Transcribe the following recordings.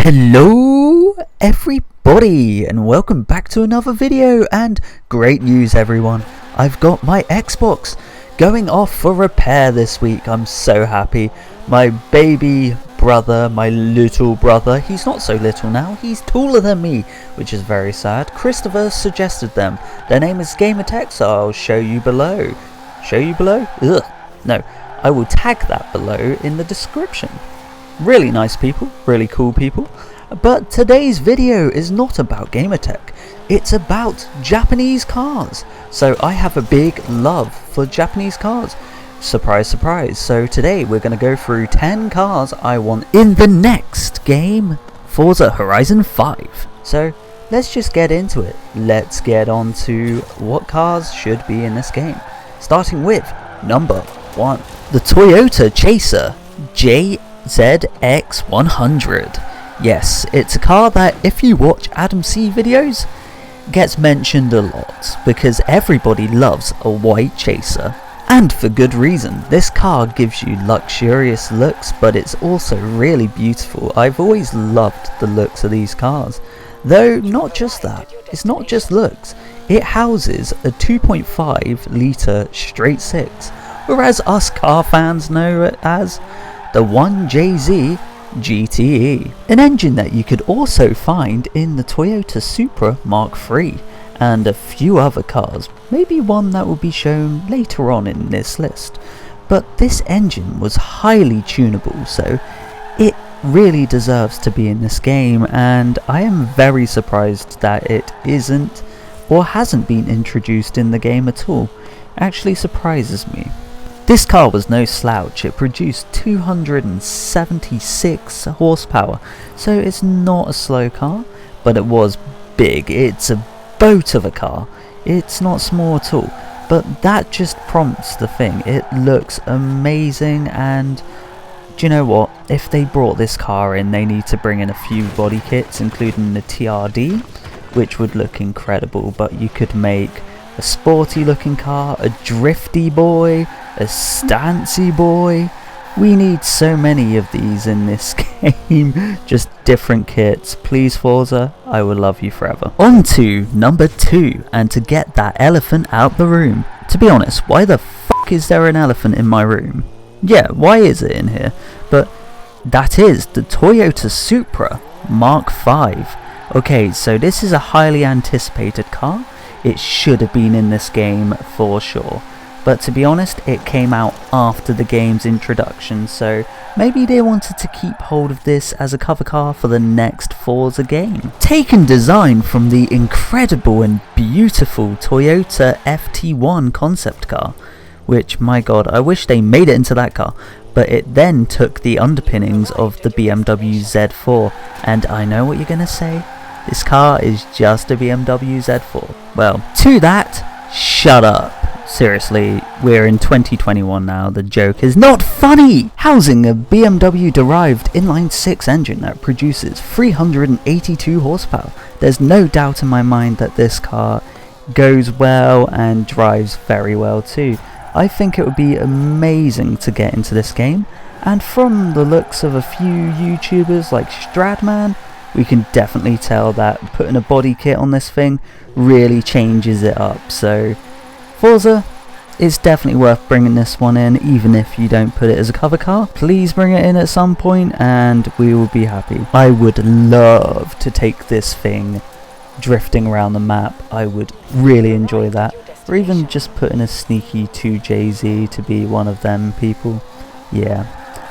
Hello everybody and welcome back to another video. And great news everyone, I've got my Xbox going off for repair this week. I'm so happy. My baby brother, my little brother, he's not so little now, he's taller than me, which is very sad. Christopher suggested them. Their name is Gamertech, so I'll show you below. Show you below? Ugh. No, I will tag that below in the description. Really nice people, really cool people. But today's video is not about Gamertech, it's about Japanese cars. So I have a big love for Japanese cars. Surprise, surprise. So today we're going to go through 10 cars I want in the next game, Forza Horizon 5. So let's just get into it. Let's get on to what cars should be in this game. Starting with number 1, the Toyota Chaser ZX100. Yes, it's a car that, if you watch Adam C videos, gets mentioned a lot because everybody loves a white Chaser, and for good reason. This car gives you luxurious looks, but it's also really beautiful. I've always loved the looks of these cars, though not just that, it's not just looks, it houses a 2.5 litre straight 6, whereas us car fans know it as the 1JZ GTE, an engine that you could also find in the Toyota Supra Mark III and a few other cars, maybe one that will be shown later on in this list. But this engine was highly tunable, so it really deserves to be in this game, and I am very surprised that it isn't or hasn't been introduced in the game at all. Actually surprises me. This car was no slouch. It produced 276 horsepower, so it's not a slow car, but it was big. It's a boat of a car. It's not small at all, but that just prompts the thing. It looks amazing, and do you know what? If they brought this car in, they need to bring in a few body kits, including the TRD, which would look incredible. But you could make a sporty looking car, a drifty boy, a stancy boy. We need so many of these in this game, just different kits. Please Forza, I will love you forever. On to number 2, and to get that elephant out the room. To be honest, why the fuck is there an elephant in my room? Yeah, why is it in here? But that is the Toyota Supra Mark V. Okay, so this is a highly anticipated car. It should have been in this game for sure, but to be honest, it came out after the game's introduction, so maybe they wanted to keep hold of this as a cover car for the next Forza game. Taken design from the incredible and beautiful Toyota FT1 concept car, which, my god, I wish they made it into that car, but it then took the underpinnings of the BMW Z4, and I know what you're gonna say. This car is just a BMW Z4. Well, to that, shut up. Seriously, we're in 2021 now, the joke is not funny! Housing a BMW derived inline-6 engine that produces 382 horsepower. There's no doubt in my mind that this car goes well and drives very well too. I think it would be amazing to get into this game, and from the looks of a few YouTubers like Stradman, we can definitely tell that putting a body kit on this thing really changes it up. So Forza, it's definitely worth bringing this one in, even if you don't put it as a cover car. Please bring it in at some point and we will be happy. I would love to take this thing drifting around the map. I would really enjoy that. Or even just putting a sneaky 2JZ to be one of them people. Yeah.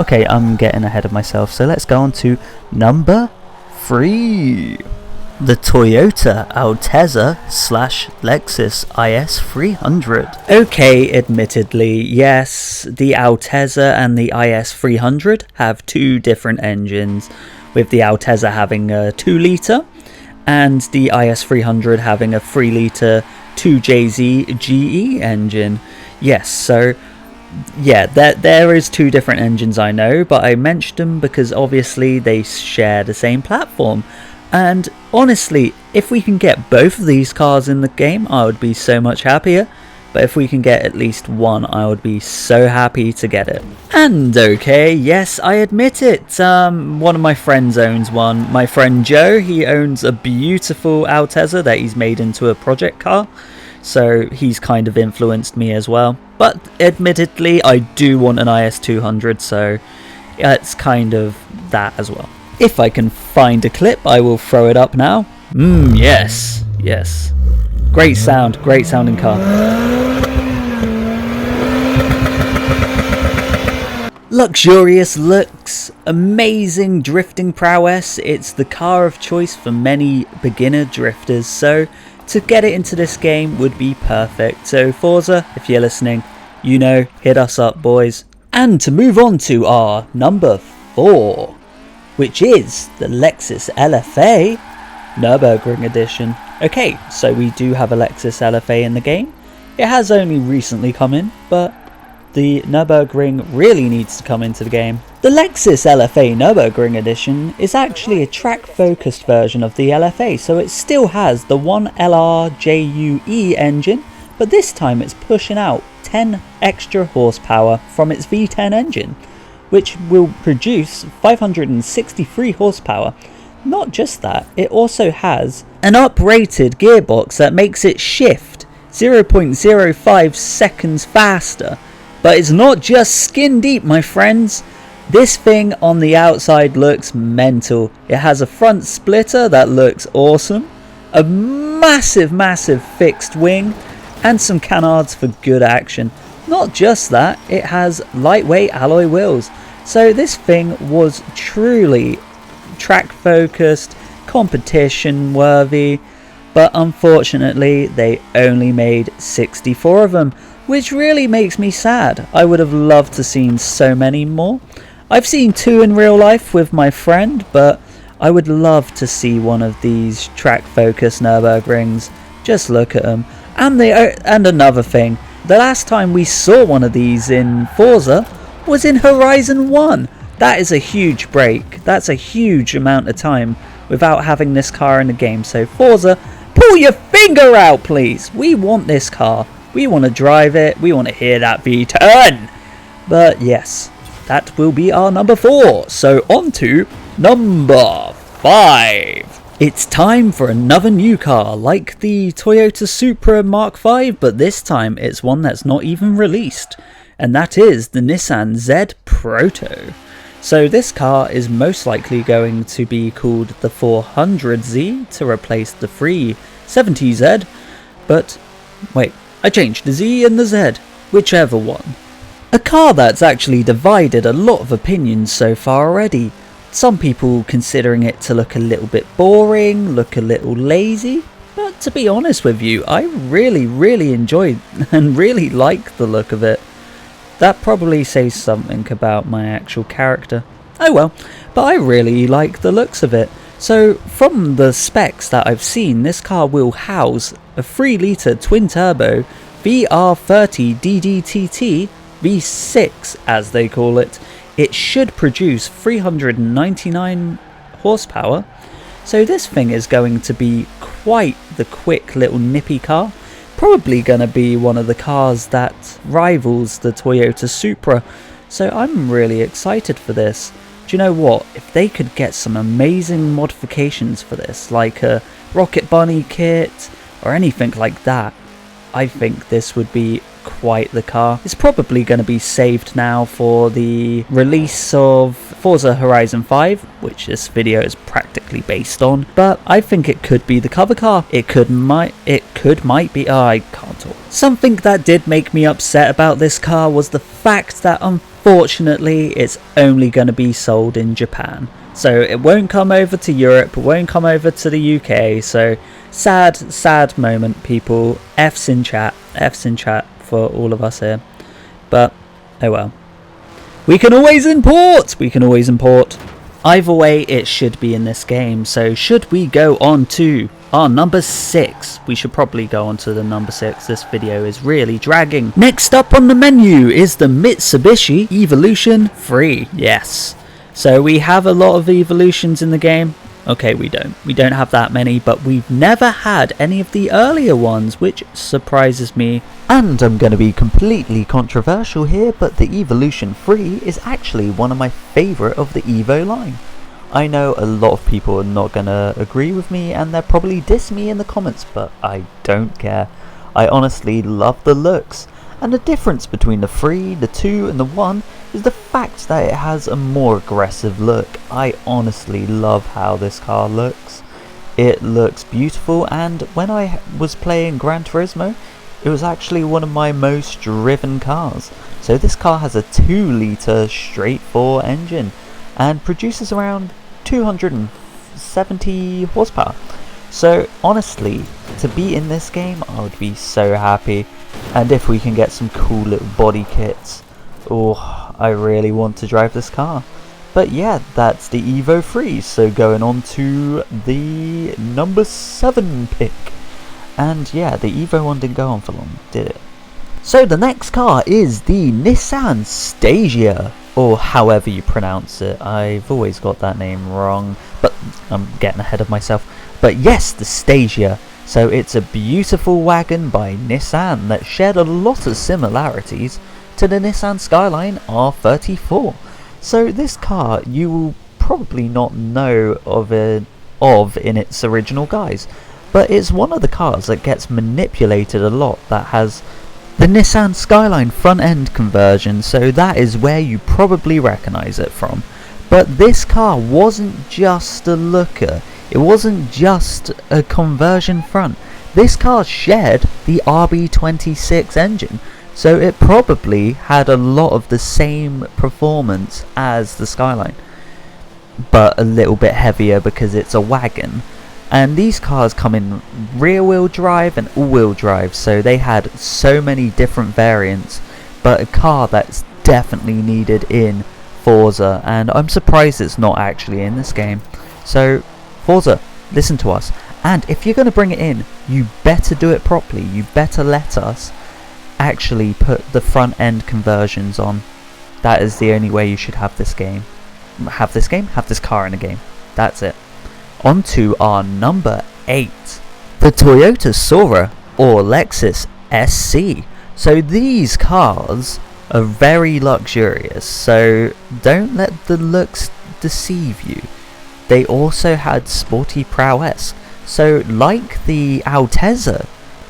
Okay, I'm getting ahead of myself, so let's go on to number 3. The Toyota Altezza / Lexus IS300. Okay, admittedly, yes, the Altezza and the IS300 have two different engines, with the Altezza having a 2 litre and the IS300 having a 3 litre 2JZ GE engine. Yes, so yeah, there is two different engines, I know, but I mentioned them because obviously they share the same platform. And honestly, if we can get both of these cars in the game, I would be so much happier. but if we can get at least one, I would be so happy to get it. And okay, yes, I admit it, one of my friends owns one. My friend Joe, he owns a beautiful Altezza that he's made into a project car, so he's kind of influenced me as well. But admittedly, I do want an IS200, so it's kind of that as well. If I can find a clip, I will throw it up now. Yes, yes. Great sounding car. Luxurious looks, amazing drifting prowess. It's the car of choice for many beginner drifters, so to get it into this game would be perfect. So Forza, if you're listening, you know, hit us up, boys. And to move on to our number 4, which is the Lexus LFA Nurburgring edition. Okay, so we do have a Lexus LFA in the game. It has only recently come in, but the Nurburgring really needs to come into the game. The Lexus LFA Nurburgring edition is actually a track-focused version of the LFA, so it still has the 1LRJUE engine, but this time it's pushing out 10 extra horsepower from its V10 engine, which will produce 563 horsepower. Not just that, it also has an uprated gearbox that makes it shift 0.05 seconds faster. But it's not just skin deep, my friends. This thing on the outside looks mental. It has a front splitter that looks awesome, a massive fixed wing, and some canards for good action. Not just that, it has lightweight alloy wheels. So this thing was truly track focused, competition worthy, but unfortunately they only made 64 of them, which really makes me sad. I would have loved to seen so many more. I've seen 2 in real life with my friend, but I would love to see one of these track focused Nürburgrings. Just look at them. And another thing, the last time we saw one of these in Forza was in Horizon 1. That is a huge break. That's a huge amount of time without having this car in the game. So Forza, pull your finger out, please. We want this car. We want to drive it. We want to hear that V10. But yes, that will be our number 4. So on to number 5. It's time for another new car, like the Toyota Supra MK5, but this time it's one that's not even released. And that is the Nissan Zed Proto. So this car is most likely going to be called the 400Z to replace the 370Z, but wait, I changed the Z and the Z, whichever one. A car that's actually divided a lot of opinions so far already. Some people considering it to look a little bit boring, look a little lazy, but to be honest with you, I really enjoyed and really like the look of it. That probably says something about my actual character. Oh well, but I really like the looks of it. So from the specs that I've seen, this car will house a 3-litre twin-turbo VR30 DDTT V6 as they call it. It should produce 399 horsepower. So this thing is going to be quite the quick little nippy car. Probably going to be one of the cars that rivals the Toyota Supra, so I'm really excited for this. Do you know what, if they could get some amazing modifications for this, like a Rocket Bunny kit or anything like that, I think this would be quite the car. It's probably going to be saved now for the release of Forza Horizon 5, which this video is practically based on, but I think it could be the cover car. It might be, oh, I can't talk. Something that did make me upset about this car was the fact that unfortunately it's only going to be sold in Japan. So it won't come over to Europe, it won't come over to the UK, so sad moment, people. F's in chat for all of us here, but oh well. We can always import. Either way, it should be in this game. So should we go on to our number 6? We should probably go on to the number 6. This video is really dragging. Next up on the menu is the Mitsubishi Evolution 3. Yes. So we have a lot of Evolutions in the game. Okay, we don't have that many, but we've never had any of the earlier ones, which surprises me. And I'm going to be completely controversial here, but the Evolution 3 is actually one of my favourite of the Evo line. I know a lot of people are not going to agree with me, and they'll probably diss me in the comments, but I don't care. I honestly love the looks. And the difference between the 3, the 2 and the 1 is the fact that it has a more aggressive look. I honestly love how this car looks. It looks beautiful, and when I was playing Gran Turismo, it was actually one of my most driven cars. So this car has a 2-litre straight 4 engine and produces around 270 horsepower. So honestly, to be in this game, I would be so happy. And if we can get some cool little body kits, oh, I really want to drive this car. But yeah, that's the Evo 3, so going on to the number 7 pick. And yeah, the Evo 1 didn't go on for long, did it? So the next car is the Nissan Stasia, or however you pronounce it. I've always got that name wrong, but I'm getting ahead of myself. But yes, the Stasia. So it's a beautiful wagon by Nissan that shared a lot of similarities to the Nissan Skyline R34. So this car you will probably not know of in its original guise, but it's one of the cars that gets manipulated a lot, that has the Nissan Skyline front end conversion, so that is where you probably recognise it from. But this car wasn't just a looker. It wasn't just a conversion front. This car shared the RB26 engine, so it probably had a lot of the same performance as the Skyline, but a little bit heavier because it's a wagon. And these cars come in rear wheel drive and all wheel drive, so they had so many different variants, but a car that's definitely needed in Forza, and I'm surprised it's not actually in this game. So Forza, listen to us, and if you're going to bring it in, you better do it properly. You better let us actually put the front end conversions on. That is the only way you should have this game. Have this car in a game. That's it. On to our number 8, the Toyota Sora or Lexus SC. So these cars are very luxurious, so don't let the looks deceive you. They also had sporty prowess, so like the Altezza,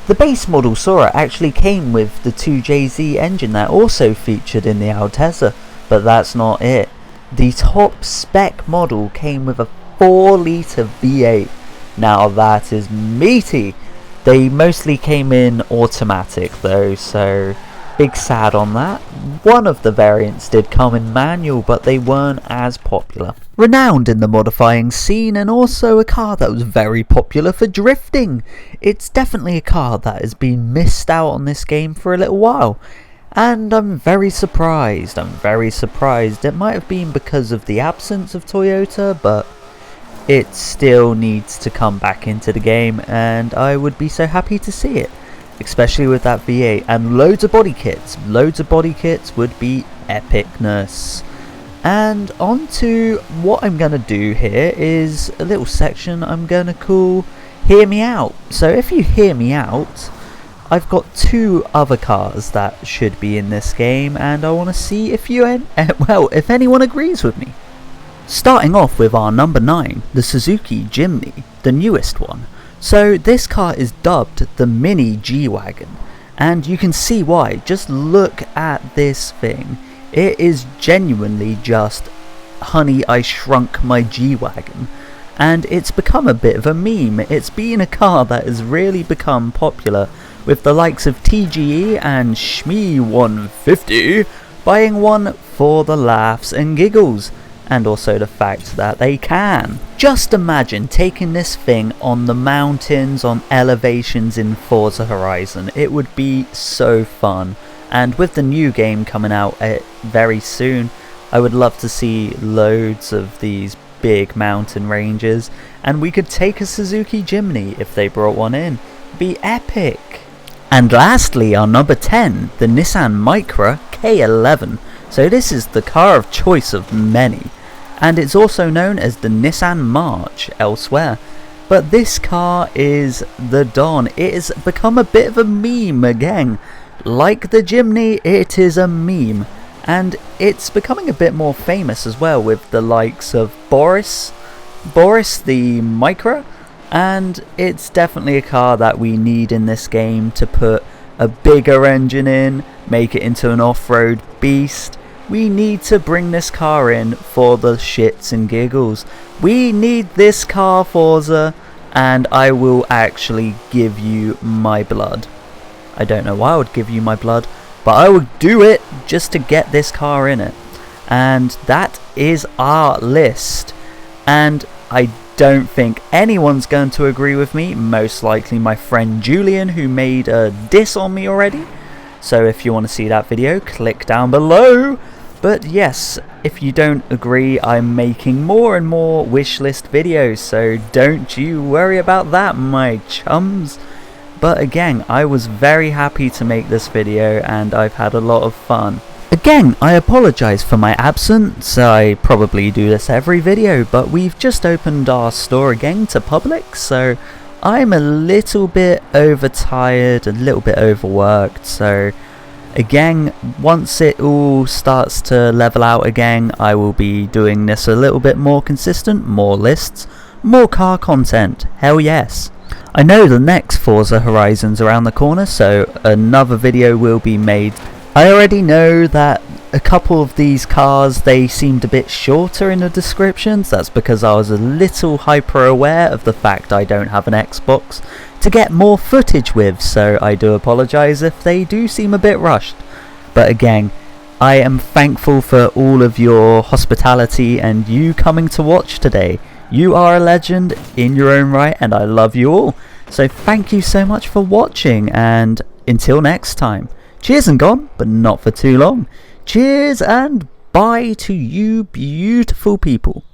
the base model Sora actually came with the 2JZ engine that also featured in the Altezza, but that's not it. The top spec model came with a 4-litre V8. Now that is meaty. They mostly came in automatic though, so big sad on that. One of the variants did come in manual, but they weren't as popular. Renowned in the modifying scene, and also a car that was very popular for drifting. It's definitely a car that has been missed out on this game for a little while, and I'm very surprised. It might have been because of the absence of Toyota, but it still needs to come back into the game, and I would be so happy to see it, especially with that V8 and loads of body kits. Loads of body kits would be epicness. And on to what I'm going to do here is a little section I'm going to call Hear Me Out. So if you hear me out, I've got 2 other cars that should be in this game, and I want to see if if anyone agrees with me. Starting off with our number 9, the Suzuki Jimny, the newest one. So this car is dubbed the Mini G-Wagon, and you can see why. Just look at this thing. It is genuinely just, honey, I shrunk my G-Wagon. And it's become a bit of a meme. It's been a car that has really become popular, with the likes of TGE and Shmee150 buying one for the laughs and giggles, and also the fact that they can. Just imagine taking this thing on the mountains, on elevations in Forza Horizon. It would be so fun. And with the new game coming out very soon, I would love to see loads of these big mountain ranges, and we could take a Suzuki Jimny if they brought one in. It'd be epic. And lastly, our number 10, the Nissan Micra K11. So this is the car of choice of many, and it's also known as the Nissan March elsewhere. But this car is the Don. It has become a bit of a meme again. Like the Jimny, it is a meme. And it's becoming a bit more famous as well, with the likes of Boris the Micra. And it's definitely a car that we need in this game to put a bigger engine in, make it into an off-road beast. We need to bring this car in for the shits and giggles. We need this car, Forza, and I will actually give you my blood. I don't know why I would give you my blood, but I would do it just to get this car in it. And that is our list. And I don't think anyone's going to agree with me. Most likely my friend Julian, who made a diss on me already. So if you want to see that video, click down below. But yes, if you don't agree, I'm making more and more wishlist videos, so don't you worry about that, my chums. But again, I was very happy to make this video and I've had a lot of fun. Again, I apologise for my absence. I probably do this every video, but we've just opened our store again to public, so I'm a little bit overtired, a little bit overworked, so again, once it all starts to level out again, I will be doing this a little bit more consistent, more lists, more car content, hell yes. I know the next Forza Horizon's around the corner, so another video will be made. I already know that a couple of these cars, they seemed a bit shorter in the descriptions. That's because I was a little hyper aware of the fact I don't have an Xbox to get more footage with, so I do apologise if they do seem a bit rushed. But again, I am thankful for all of your hospitality and you coming to watch today. You are a legend in your own right and I love you all. So thank you so much for watching, and until next time, cheers and gone, but not for too long. Cheers and bye to you beautiful people.